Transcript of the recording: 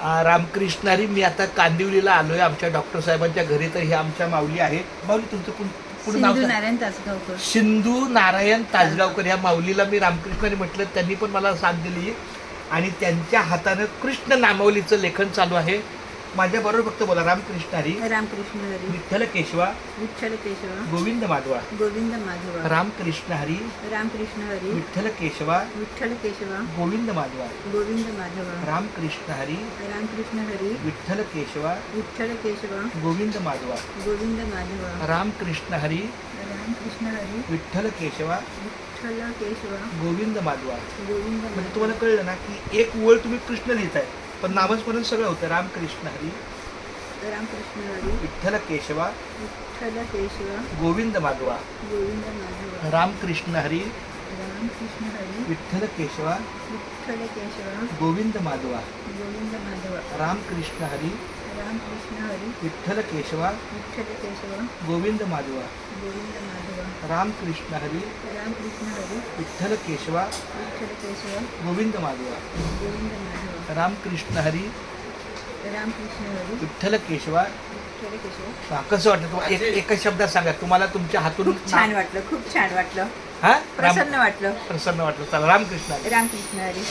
रामकृष्ण हरी. मी आता कांदिवलीला आलोय आमच्या डॉक्टर साहेबांच्या घरी. तर हे आमच्या माऊली आहे. माऊली तुमचं पुढे नाव सिंधू सांगा. नारायण तासगावकर. सिंधू नारायण तासगावकर. ह्या माऊलीला मी रामकृष्णाने म्हटलं, त्यांनी पण मला साथ दिली आणि त्यांच्या हातानं कृष्ण नामावलीचं लेखन चालू आहे. माझ्या बरोबर फक्त बोला. रामकृष्ण हरी. रामकृष्ण हरी. विठ्ठल केशवा. विठ्ठल केशवा. गोविंद माधवा. गोविंद माधवा. रामकृष्ण हरी. रामकृष्ण हरी. विठ्ठल केशवा. विठ्ठल केशवा. गोविंद माधवा. गोविंद माधवा. रामकृष्ण हरी. रामकृष्ण हरी. विठ्ठल केशवा. विठ्ठल केशवा. गोविंद माधवा. गोविंद माधवा. रामकृष्ण हरी. रामकृष्ण हरी. विठ्ठल केशवा. विठ्ठल केशवा. गोविंद माधवा. गोविंद म्हणजे माधवा. तुम्हाला कळलं ना की एक ओळ तुम्ही कृष्ण लिहिताय पण नामस्मरण सगळं होतं. रामकृष्ण हरी. रामकृष्ण हरी. विठ्ठल केशवा. विठ्ठल केशवा. गोविंद माधवा. गोविंद माधवा. रामकृष्ण हरी. रामकृष्ण हरी. विठ्ठल केशवा. विठ्ठल केशवा. गोविंद माधवा. गोविंद माधवा. रामकृष्ण हरी. रामकृष्ण हरी. विठ्ठल केशवा. विठ्ठल केशवा. गोविंद माधवा. गोविंद माधवा. रामकृष्ण हरी. रामकृष्ण हरी. विठ्ठल केशवा. विठ्ठल केशवा. गोविंद माधवा. गोविंद माधवा. रामकृष्ण हरी. रामकृष्ण हरी. विठ्ठल केशवा. विठ्ठल केशवा. हा, कसं वाटलं तुम्हाला? एका शब्दात सांगा. तुम्हाला तुमच्या हातून खूप छान वाटलं. खूप छान वाटलं. हा प्रसन्न वाटलं. प्रसन्न वाटलं. चला. रामकृष्ण हरी. रामकृष्ण हरी.